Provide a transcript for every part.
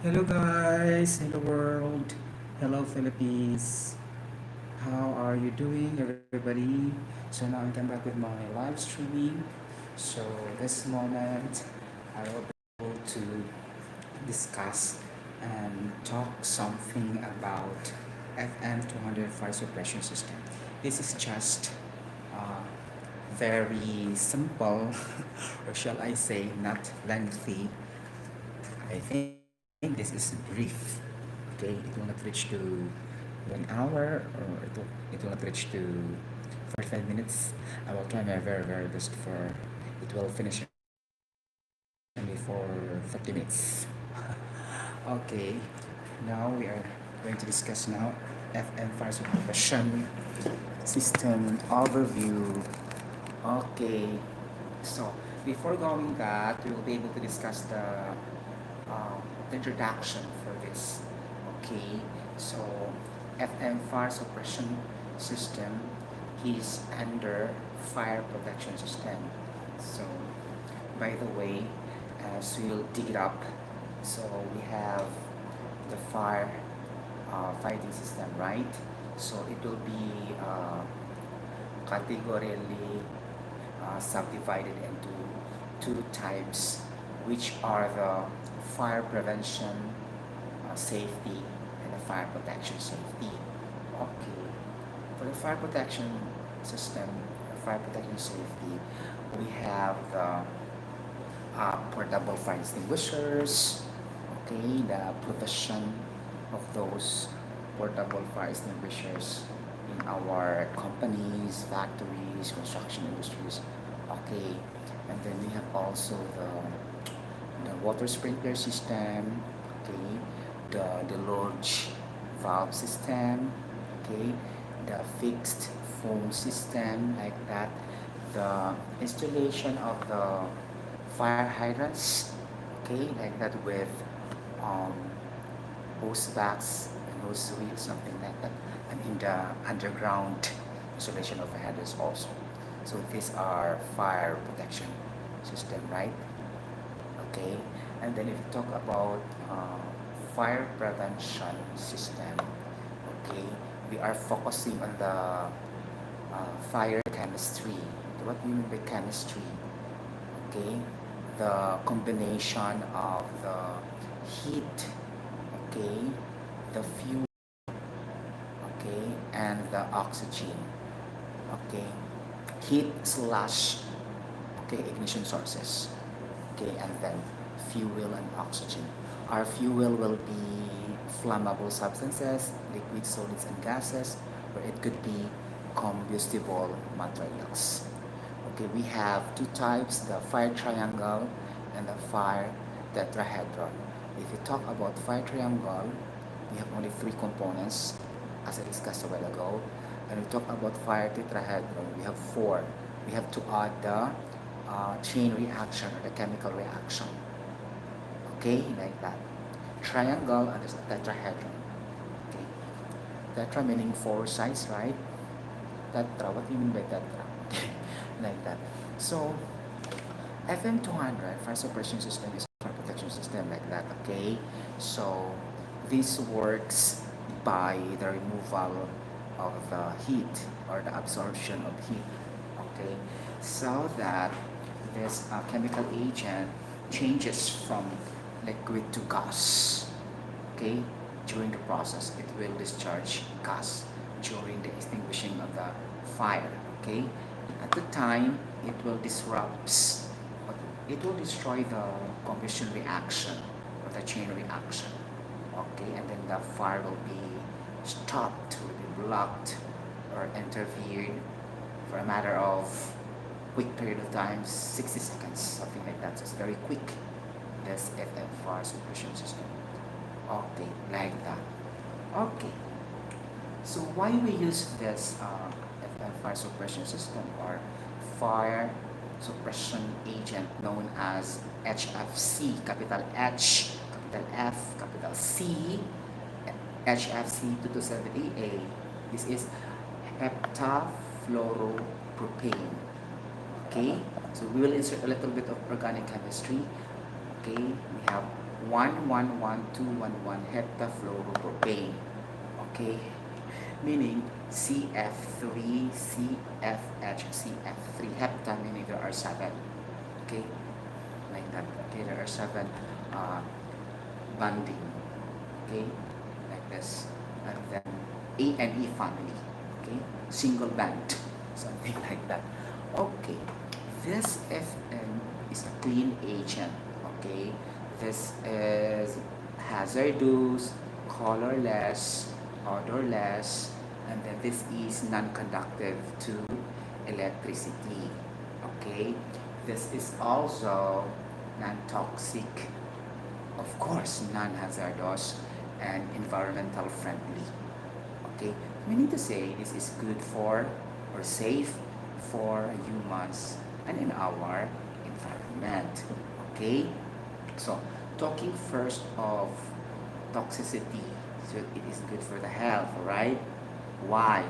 Hello guys, hello world, hello Philippines. How are you doing everybody? So now I come back with my live streaming. So this moment I will be able to discuss and talk something about FM 200 fire suppression system. This is just very simple or shall I say not lengthy. I think this is brief. Okay, it will not reach to 1 hour or it will not reach to 45 minutes. I will try my very best for it will finish only for 30 minutes. Okay, now we are going to discuss now FM fire suppression system overview. Okay, so before going that, we will be able to discuss the introduction for this. Okay, so FM fire suppression system is under fire protection system. So by the way, as we'll dig it up, so we have the fire fighting system, right? So it will be categorically subdivided into two types, which are the fire prevention safety and the fire protection safety. Okay, for the fire protection system, fire protection safety, we have the portable fire extinguishers. Okay, the provision of those portable fire extinguishers in our companies, factories, construction industries. Okay, and then we have also the water sprinkler system. Okay, the large valve system. Okay, the fixed foam system like that. The installation of the fire hydrants. Okay, like that with um, hose backs and hose wheels, something like that, and in the underground installation of hydrants also. So these are fire protection system, right? Okay, and then if you talk about fire prevention system, okay, we are focusing on the fire chemistry. What do you mean by chemistry? Okay, the combination of the heat, okay, the fuel, okay, and the oxygen, okay, heat slash, okay, ignition sources, okay, and then fuel and oxygen. Our fuel will be flammable substances, liquid solids and gases, or it could be combustible materials. Okay, we have two types, the fire triangle and the fire tetrahedron. If you talk about fire triangle, we have only three components, as I discussed a while ago. And we talk about fire tetrahedron, we have four. We have to add the chain reaction or the chemical reaction. Okay, like that. Triangle and there's a tetrahedron. Okay, tetra meaning four sides, right? Tetra, what do you mean by tetra? Okay, like that. So FM 200 fire suppression system is a fire protection system like that. Okay, so this works by the removal of the heat or the absorption of heat. Okay, so that this chemical agent changes from liquid to gas. Okay, during the process, it will discharge gas during the extinguishing of the fire. Okay, at the time, it will destroy the combustion reaction or the chain reaction. Okay, and then the fire will be stopped, will be blocked or interfered for a matter of quick period of time, 60 seconds, something like that. So it's very quick. This FFR suppression system. Okay, like that. Okay, so why we use this FFR suppression system or fire suppression agent known as HFC, capital H, capital F, capital C, HFC 227AA. This is heptafluoropropane. Okay, so we will insert a little bit of organic chemistry. Okay, we have 111,211 heptafluoropropane. Okay, meaning CF3, CFH, CF3 hepta, meaning there are seven. Okay, like that. Okay, there are seven uh, bonding. Okay, like this, and then A and E family. Okay, single band, something like that. Okay, this FN is a clean agent. Okay, this is hazardous, colorless, odorless, and then this is non-conductive to electricity. Okay, this is also non-toxic, of course, non-hazardous and environmental friendly. Okay, meaning to say this is good for or safe for humans and in our environment. Okay, so talking first of toxicity, so it is good for the health, right? Why?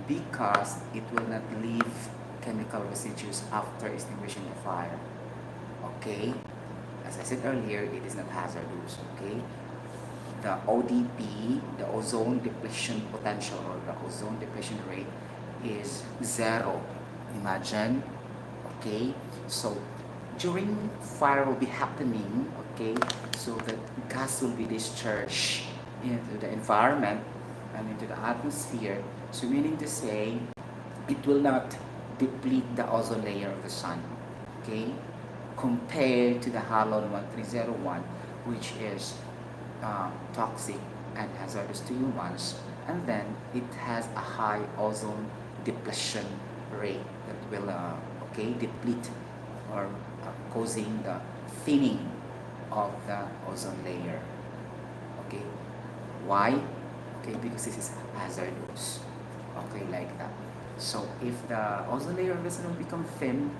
Because it will not leave chemical residues after extinguishing the fire. Okay, as I said earlier, it is not hazardous. Okay, the ODP, the ozone depletion potential or the ozone depletion rate is zero. Imagine, okay? So during fire will be happening, okay? So the gas will be discharged into the environment and into the atmosphere. So meaning to say, it will not deplete the ozone layer of the sun, okay? Compared to the halon 1301, which is toxic and hazardous to humans, and then it has a high ozone depletion rate that will okay deplete or causing the thinning of the ozone layer. Okay, why? Okay, because this is hazardous. Okay, like that. So if the ozone layer of the sun will become thin,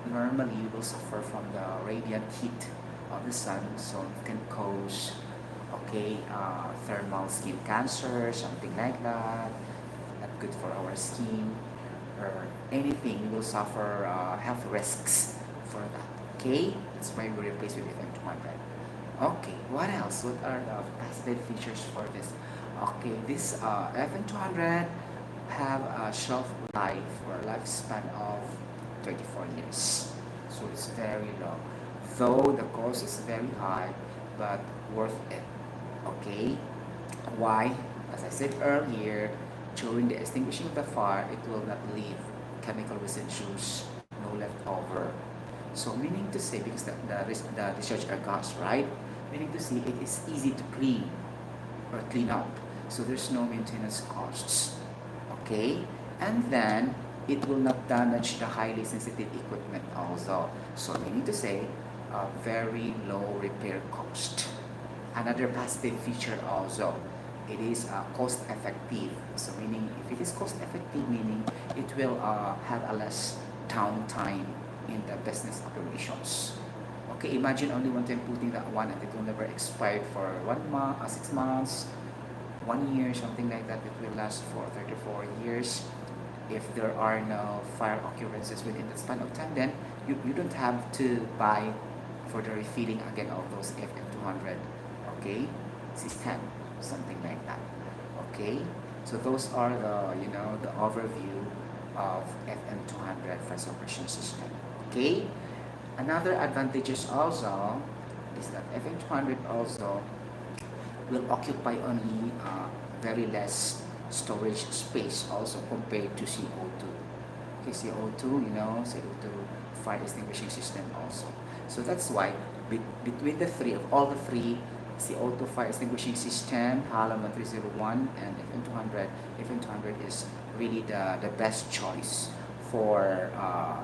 normally you will suffer from the radiant heat of the sun, so it can cause okay thermal skin cancer, something like that. Not good for our skin or anything. We will suffer health risks for that. Okay, that's why we replace with FM200. Okay, what else? What are the positive features for this? Okay, this FM200 have a shelf life or lifespan of 24 years. So it's very long. Though the cost is very high, but worth it. Okay? Why? As I said earlier, during the extinguishing of the fire, it will not leave chemical residues, no leftover. So meaning to say, because the discharge are gas, right? Meaning to say, it is easy to clean or clean up. So there's no maintenance costs. Okay? And then it will not damage the highly sensitive equipment also. So meaning to say, very low repair cost. Another positive feature also, it is cost effective. So meaning if it is cost effective, meaning it will have a less downtime in the business operations. Okay, imagine only one time putting that one and it will never expire for 1 month, 6 months, 1 year, something like that. It will last for 34 years. If there are no fire occurrences within the span of time, then you don't have to buy for the refilling again of those FM200, okay, system, something like that. Okay, so those are the overview of FM200 fire suppression system. Okay, another advantages also is that FM200 also will occupy only very less storage space also compared to CO2. Okay, CO2, CO2 fire extinguishing system also. So that's why between the three, of all the three, CO2 fire extinguishing system, HALOM 1301 and FM200 is really the best choice for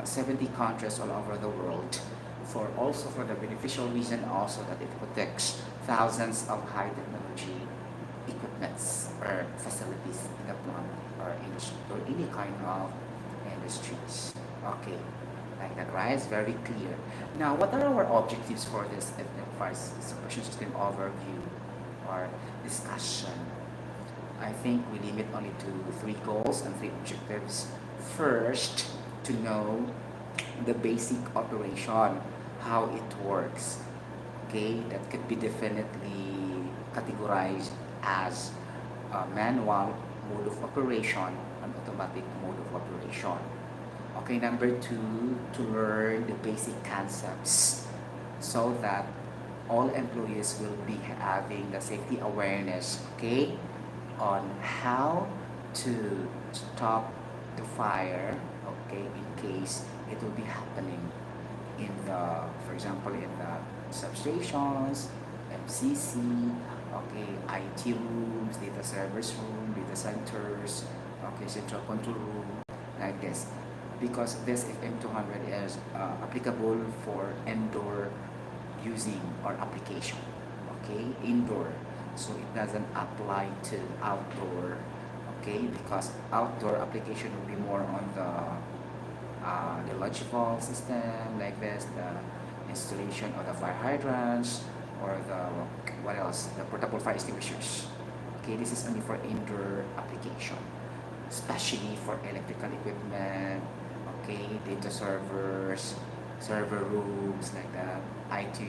70 countries all over the world. For also for the beneficial reason also that it protects thousands of high technology equipments or facilities in the plant or industry or any kind of industries. Okay, like that, right? It's very clear. Now, what are our objectives for this fire suppression system overview or discussion? I think we limit only to 3 goals and 3 objectives. First, to know the basic operation, how it works. okay, that could be definitely categorized as a manual mode of operation and automatic mode of operation. Okay, number two, to learn the basic concepts so that all employees will be having the safety awareness, okay, on how to stop the fire, okay, in case it will be happening in the, for example, in the substations, MCC, okay, IT rooms, data servers room, data centers, okay, central control room, like this. Because this FM200 is applicable for indoor using or application, okay, indoor. So it doesn't apply to outdoor, okay, because outdoor application will be more on the logical system like this, the installation of the fire hydrants or the what else, the portable fire extinguishers. Okay, this is only for indoor application, especially for electrical equipment, okay, data servers, server rooms like that, IT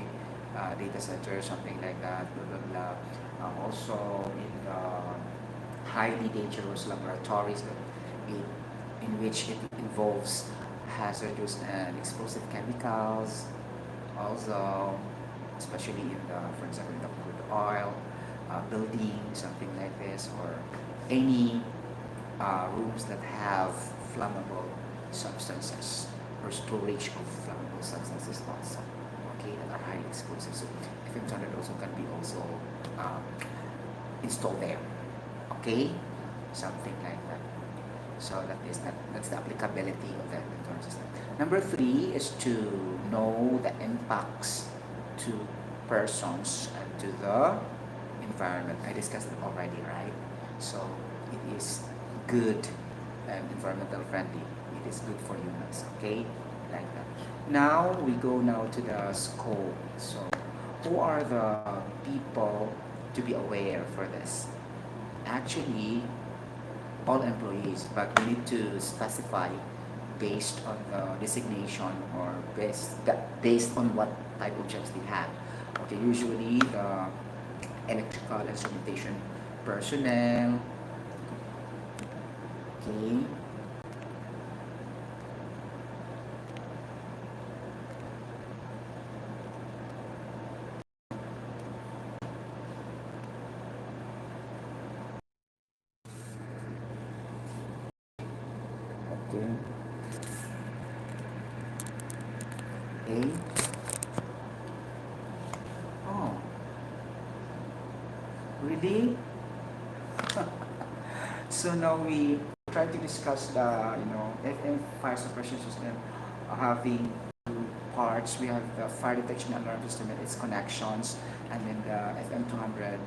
data centers, something like that, blah blah blah. Also in the highly dangerous laboratories that it, in which it involves hazardous and explosive chemicals. Also, especially in the, for example, in the crude oil building, something like this, or any rooms that have flammable substances or storage of flammable substances also, okay, that are highly explosive. So FM200 also can be also um, installed there, okay, something like that. So that's the applicability of the FM200 system. Number three is to know the impacts to persons and to the environment. I discussed it already, right? So it is good and environmental friendly. It is good for humans, okay? Like that. Now we go now to the scope. So who are the people to be aware for this? Actually, all employees, but we need to specify based on the designation or based on what type of jobs they have. Okay, usually the electrical instrumentation personnel, okay, okay, okay. Oh, really? So now we try to discuss the, FM fire suppression system having two parts. We have the fire detection alarm system and its connections, and then the FM200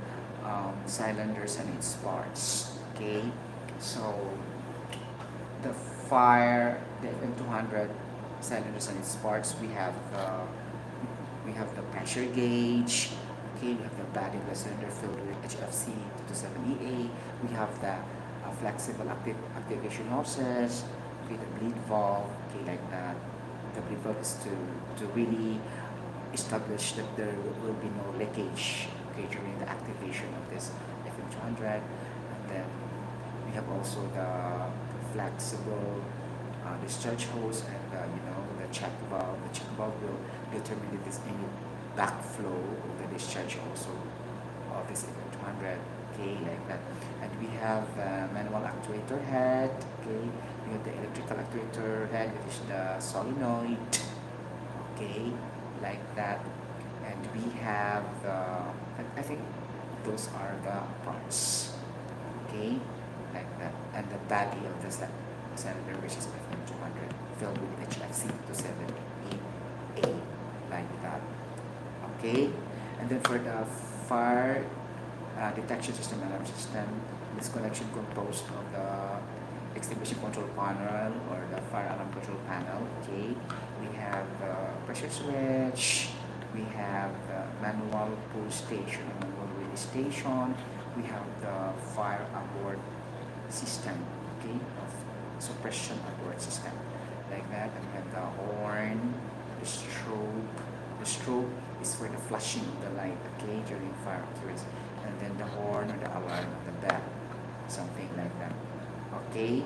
cylinders and its parts. Okay, so the the FM200 cylinders and its parts, we have the pressure gauge. Okay, we have the body of the cylinder filled with HFC 227EA. We have the flexible activation hoses. Okay, the bleed valve. Okay, like that. The bleed valve is to really establish that there will be no leakage, okay, during the activation of this FM200. And then we have also the flexible discharge hose and the check valve. The check valve will determine if there's any backflow of the discharge also of this FM200. Okay, like that. And we have the manual actuator head. Okay, we have the electrical actuator head, which is the solenoid. Okay, like that. And we have I think those are the parts. Okay, like that. And the body of the cylinder, which is FM200, filled with HFC 278A, like that. Okay, and then for the fire detection system, alarm system, this collection composed of the extinguishing control panel or the fire alarm control panel. Okay, we have the pressure switch, we have the manual pull station and manual release station, we have the fire abort system, okay, of suppression abort system, like that, and we have the horn, the strobe, The strobe is for the flashing of the light, okay, during fire occurrence. And then the horn or the alarm or the bell, something like that. Okay,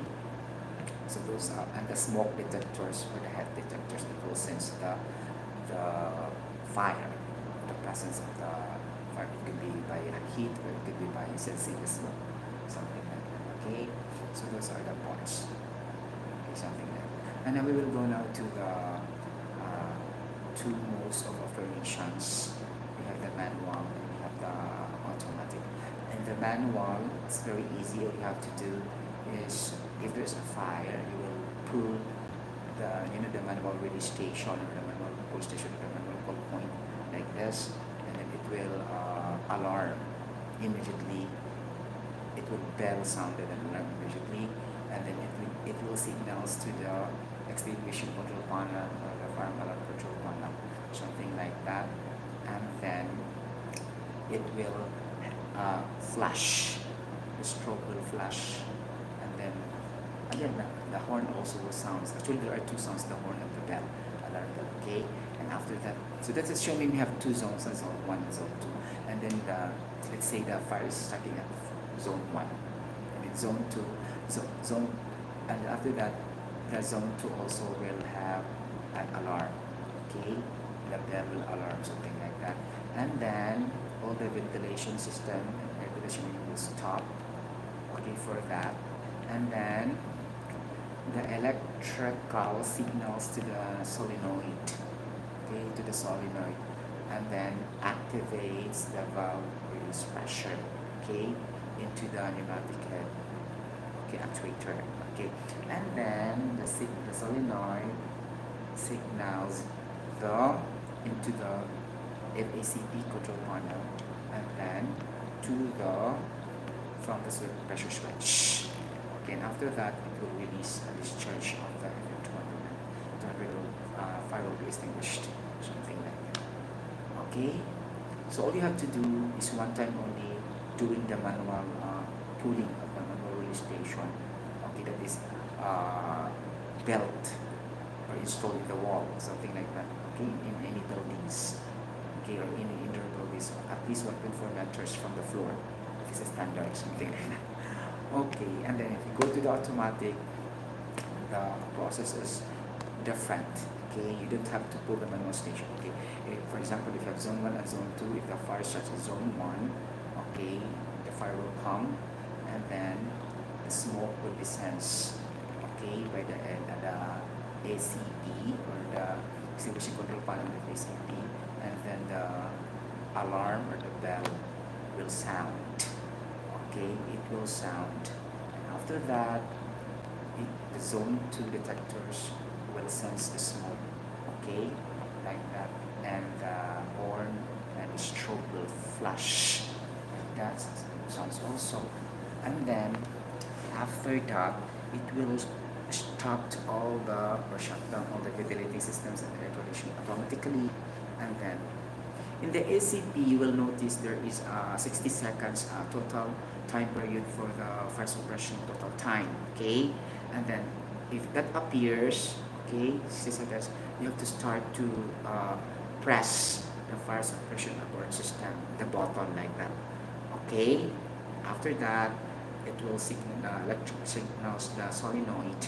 so those are, and the smoke detectors or the head detectors that will sense the fire, the presence of the fire. It could be by heat or it could be by sensing the smoke, something like that. Okay, so those are the parts. Okay, something like that. And then we will go now to the two modes of operations. We have the manual and we have the automatic. And the manual, it's very easy. All you have to do is, if there's a fire, you will pull the manual release station or the manual pull station or the manual pull point like this, and then it will alarm immediately. It will bell sounded and alarm immediately, and then it will signals to the extinguishing control panel or the fire alarm control panel, something like that, and then it will flash. The strobe will flash, and then again the horn also sounds. Actually, there are two sounds: the horn and the bell, alarm bell. Okay, and after that, so that's showing we have two zones: zone 1 and zone 2, and then let's say the fire is starting at zone 1, and in zone 2, zone, and after that, the zone 2 also will have an alarm. Okay, the bell will alarm, something like that, and then all the ventilation system and air conditioning will stop. Okay, for that, and then the electrical signals to the solenoid, okay, to the solenoid, and then activates the valve release pressure, okay, into the pneumatic head, okay, actuator, okay, and then the solenoid signals into the FACP control panel, and then from the pressure switch. Okay, and after that, it will release a discharge of the FM200. Fire will be extinguished, something like that. Okay, so all you have to do is one time only doing the manual pulling of the manual release station. Okay, that is belt or installed in the wall, something like that. Okay, in any buildings, okay, or in indoor buildings, at least 1.4 meters from the floor. This is standard, something like that. Okay, and then if you go to the automatic, the process is different. Okay, you don't have to pull the manual station. Okay, for example, if you have zone 1 and zone 2, if the fire starts in zone 1, okay, the fire will come, and then the smoke will be sensed, okay, by the ACP or the extinguishing control panel of ACP, and then the alarm or the bell will sound. Okay, it will sound. And after that, the zone 2 detectors will sense the smoke. Okay, like that, and the horn and the strobe will flash. Like that sounds also. And then after that, it will stop or shut down all the ventilating systems and air conditioning automatically. And then in the ACP, you will notice there is 60 seconds total time period for the fire suppression total time. Okay, and then if that appears, okay, 60 seconds, you have to start to press the fire suppression abort system, the button like that. Okay, after that, it will signals the solenoid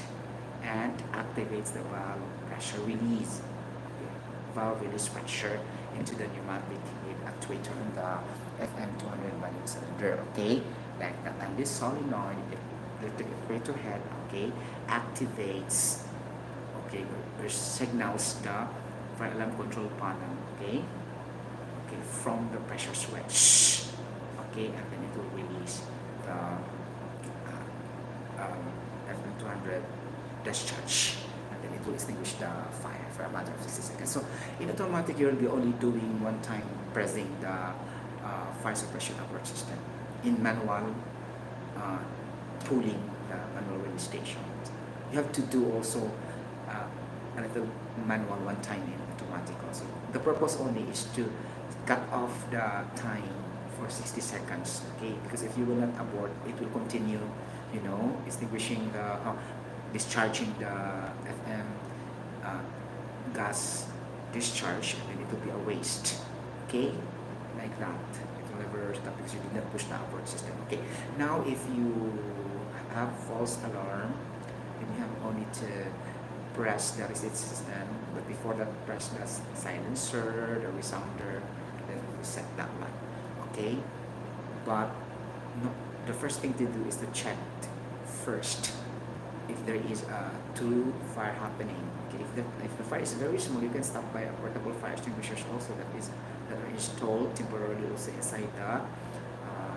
and activates the valve pressure release, valve release pressure into the pneumatic head actuator in the FM200 valve cylinder. Okay, like that. And this solenoid, the actuator head, okay, activates, okay, or signals the fire alarm control panel, okay, from the pressure switch, okay, and then it will release the FM200 discharge, and then it will extinguish the fire for a matter of 60 seconds. So in automatic, you'll be only doing one time pressing the fire suppression abort system. In manual, pulling the manual release station. You have to do also a little manual one time in automatic also. The purpose only is to cut off the time for 60 seconds, okay? Because if you will not abort, it will continue, extinguishing discharging the FM gas discharge, and then it will be a waste. Okay, like that. It will never stop because you did not push the upward system. Okay, now if you have false alarm, then you have only to press the reset system, but before that, press the silencer, the resounder, then reset that one. Okay, but no, the first thing to do is to check first if there is a two fire happening. Okay, if the fire is very small, you can stop by a portable fire extinguishers also that are installed temporarily also inside the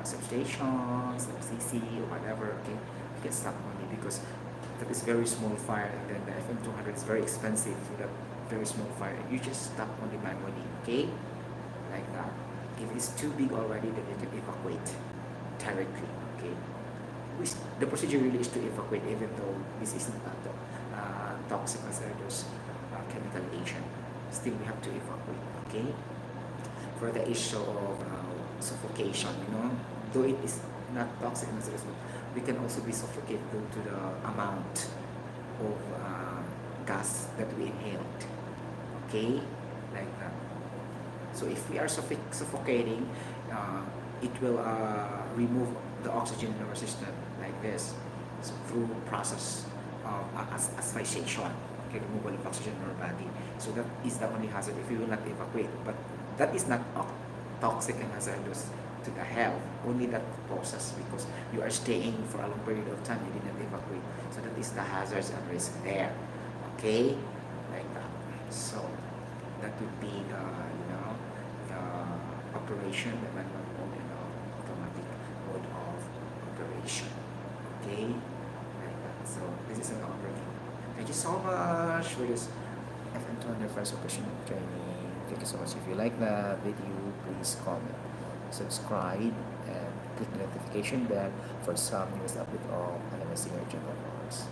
substations, like CC or whatever. Okay, you can stop only because that is very small fire, and then the FM200 is very expensive for that very small fire. You just stop only manually. Okay, like that. If it's too big already, then you can evacuate directly. Okay, the procedure really is to evacuate, even though this is not toxic hazardous chemical agent. Still, we have to evacuate. Okay, for the issue of suffocation, though it is not toxic hazardous, we can also be suffocated due to the amount of gas that we inhaled. Okay, like that. So if we are suffocating, it will remove the oxygen in our system like this, so through process of asphyxiation, okay, removal of oxygen in our body. So that is the only hazard if you will not evacuate. But that is not toxic and hazardous to the health. Only that process because you are staying for a long period of time, you did not evacuate. So that is the hazards and risk there. Okay, like that. So that would be the operation, the manual mode and the automatic mode of operation. Okay, like that. So this is an overview. Thank you so much for this FM200 first operation training. Thank you so much. If you like the video, please comment, subscribe, and click the notification bell for some news update of LMS Singer General Course.